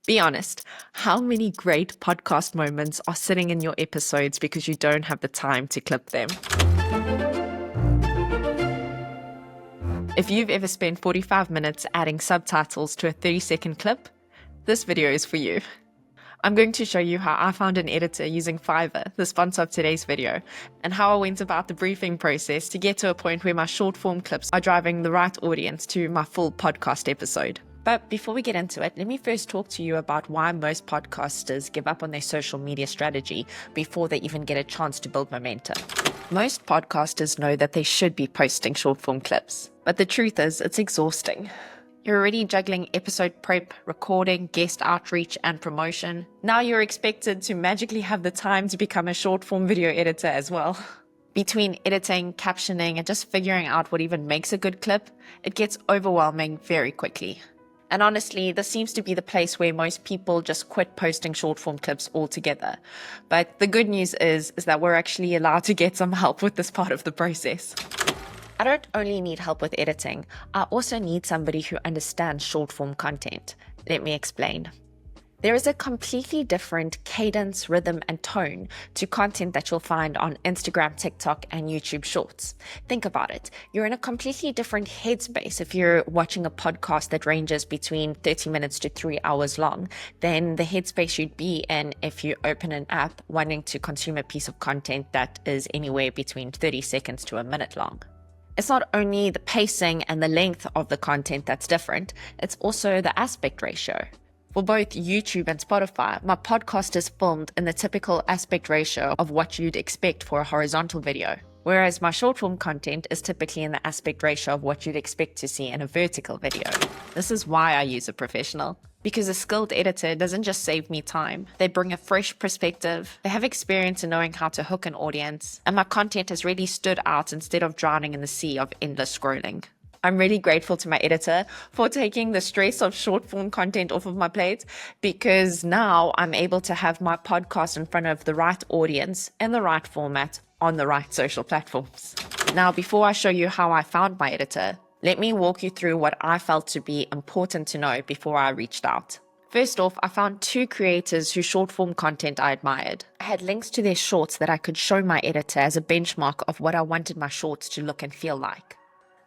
Be honest, how many great podcast moments are sitting in your episodes because you don't have the time to clip them? If you've ever spent 45 minutes adding subtitles to a 30-second clip, this video is for you. I'm going to show you how I found an editor using Fiverr, the sponsor of today's video, and how I went about the briefing process to get to a point where my short form clips are driving the right audience to my full podcast episode. But before we get into it, let me first talk to you about why most podcasters give up on their social media strategy before they even get a chance to build momentum. Most podcasters know that they should be posting short form clips, but the truth is it's exhausting. You're already juggling episode prep, recording, guest outreach, and promotion. Now you're expected to magically have the time to become a short form video editor as well. Between editing, captioning, and just figuring out what even makes a good clip, it gets overwhelming very quickly. And honestly, this seems to be the place where most people just quit posting short form clips altogether. But the good news is that we're actually allowed to get some help with this part of the process. I don't only need help with editing, I also need somebody who understands short form content. Let me explain. There is a completely different cadence, rhythm, and tone to content that you'll find on Instagram, TikTok, and YouTube Shorts. Think about it. You're in a completely different headspace if you're watching a podcast that ranges between 30 minutes to 3 hours long than the headspace you'd be in if you open an app wanting to consume a piece of content that is anywhere between 30 seconds to a minute long. It's not only the pacing and the length of the content that's different, it's also the aspect ratio. For both YouTube and Spotify, my podcast is filmed in the typical aspect ratio of what you'd expect for a horizontal video, whereas my short form content is typically in the aspect ratio of what you'd expect to see in a vertical video. This is why I use a professional. Because a skilled editor doesn't just save me time, they bring a fresh perspective, they have experience in knowing how to hook an audience, and my content has really stood out instead of drowning in the sea of endless scrolling. I'm really grateful to my editor for taking the stress of short form content off of my plate, because now I'm able to have my podcast in front of the right audience in the right format on the right social platforms. Now, before I show you how I found my editor, let me walk you through what I felt to be important to know before I reached out. First off, I found 2 creators whose short form content I admired. I had links to their shorts that I could show my editor as a benchmark of what I wanted my shorts to look and feel like.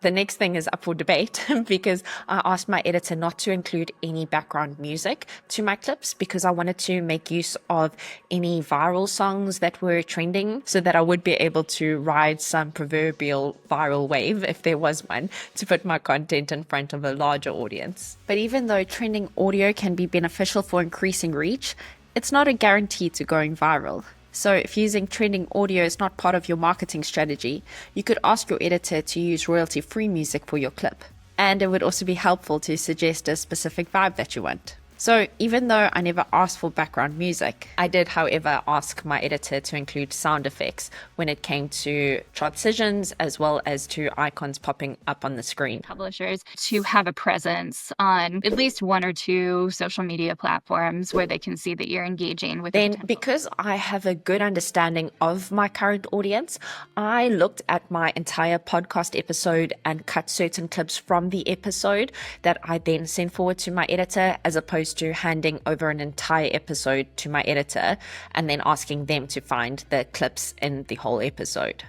The next thing is up for debate because I asked my editor not to include any background music to my clips because I wanted to make use of any viral songs that were trending so that I would be able to ride some proverbial viral wave, if there was one, to put my content in front of a larger audience. But even though trending audio can be beneficial for increasing reach, it's not a guarantee to going viral. So if using trending audio is not part of your marketing strategy, you could ask your editor to use royalty-free music for your clip. And it would also be helpful to suggest a specific vibe that you want. So even though I never asked for background music, I did, however, ask my editor to include sound effects when it came to transitions as well as to icons popping up on the screen. Publishers to have a presence on at least 1 or 2 social media platforms where they can see that you're engaging with Then, because I have a good understanding of my current audience, I looked at my entire podcast episode and cut certain clips from the episode that I then sent forward to my editor, as opposed to handing over an entire episode to my editor and then asking them to find the clips in the whole episode.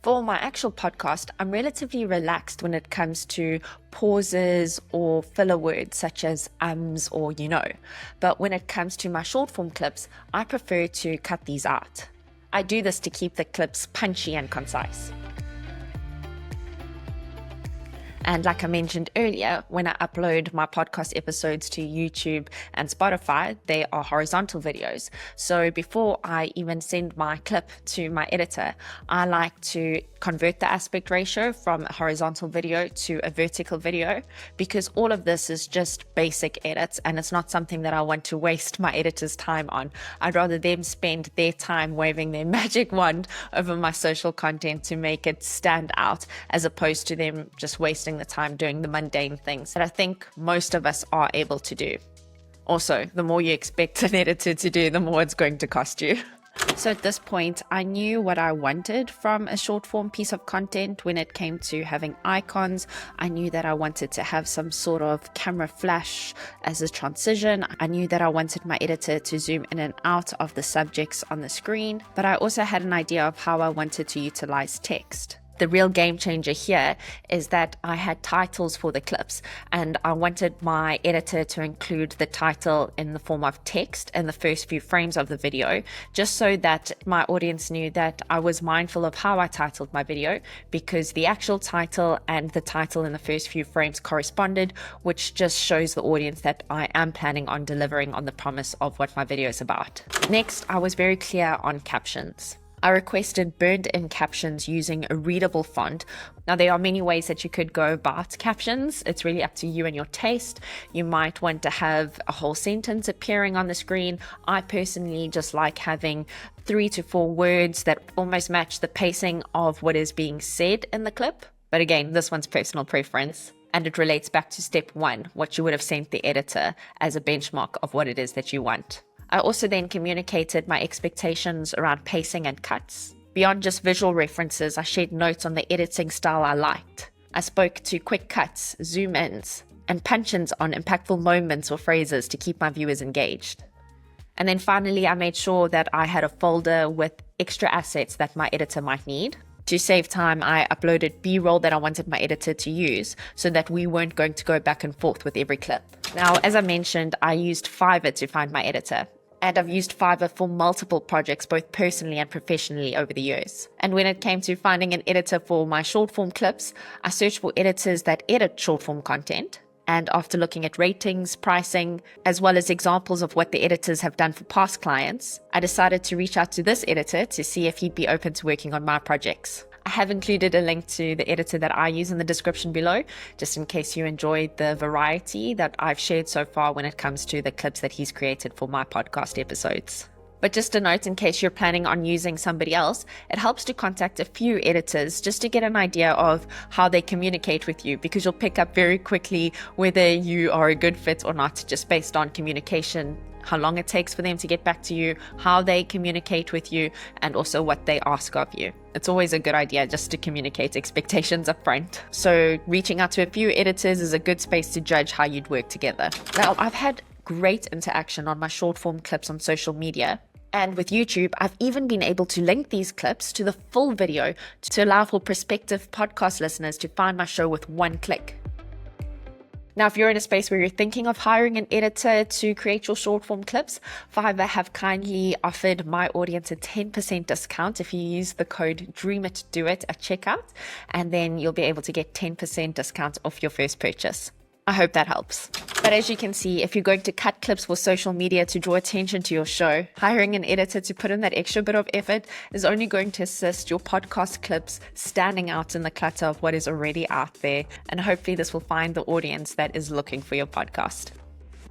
For my actual podcast, I'm relatively relaxed when it comes to pauses or filler words such as ums or you know. But when it comes to my short form clips, I prefer to cut these out. I do this to keep the clips punchy and concise. And like I mentioned earlier, when I upload my podcast episodes to YouTube and Spotify, they are horizontal videos. So before I even send my clip to my editor, I like to convert the aspect ratio from a horizontal video to a vertical video, because all of this is just basic edits and it's not something that I want to waste my editor's time on. I'd rather them spend their time waving their magic wand over my social content to make it stand out, as opposed to them just wasting the time doing the mundane things that I think most of us are able to do. Also, the more you expect an editor to do, the more it's going to cost you. So at this point, I knew what I wanted from a short form piece of content when it came to having icons. I knew that I wanted to have some sort of camera flash as a transition. I knew that I wanted my editor to zoom in and out of the subjects on the screen, but I also had an idea of how I wanted to utilize text. The real game changer here is that I had titles for the clips, and I wanted my editor to include the title in the form of text in the first few frames of the video, just so that my audience knew that I was mindful of how I titled my video, because the actual title and the title in the first few frames corresponded, which just shows the audience that I am planning on delivering on the promise of what my video is about. Next, I was very clear on captions. I requested burned-in captions using a readable font. Now, there are many ways that you could go about captions. It's really up to you and your taste. You might want to have a whole sentence appearing on the screen. I personally just like having 3 to 4 words that almost match the pacing of what is being said in the clip. But again, this one's personal preference. And it relates back to step 1, what you would have sent the editor as a benchmark of what it is that you want. I also then communicated my expectations around pacing and cuts. Beyond just visual references, I shared notes on the editing style I liked. I spoke to quick cuts, zoom ins, and punch-ins on impactful moments or phrases to keep my viewers engaged. And then finally, I made sure that I had a folder with extra assets that my editor might need. To save time, I uploaded B-roll that I wanted my editor to use so that we weren't going to go back and forth with every clip. Now, as I mentioned, I used Fiverr to find my editor. And I've used Fiverr for multiple projects, both personally and professionally over the years. And when it came to finding an editor for my short form clips, I searched for editors that edit short form content. And after looking at ratings, pricing, as well as examples of what the editors have done for past clients, I decided to reach out to this editor to see if he'd be open to working on my projects. I have included a link to the editor that I use in the description below, just in case you enjoyed the variety that I've shared so far when it comes to the clips that he's created for my podcast episodes. But just a note, in case you're planning on using somebody else, it helps to contact a few editors just to get an idea of how they communicate with you, because you'll pick up very quickly whether you are a good fit or not, just based on communication, how long it takes for them to get back to you, how they communicate with you, and also what they ask of you. It's always a good idea just to communicate expectations up front. So reaching out to a few editors is a good space to judge how you'd work together. Now, I've had great interaction on my short form clips on social media. And with YouTube, I've even been able to link these clips to the full video to allow for prospective podcast listeners to find my show with one click. Now, if you're in a space where you're thinking of hiring an editor to create your short form clips, Fiverr have kindly offered my audience a 10% discount if you use the code DREAMITDOIT at checkout, and then you'll be able to get 10% discount off your first purchase. I hope that helps. But as you can see, if you're going to cut clips for social media to draw attention to your show, hiring an editor to put in that extra bit of effort is only going to assist your podcast clips standing out in the clutter of what is already out there. And hopefully this will find the audience that is looking for your podcast.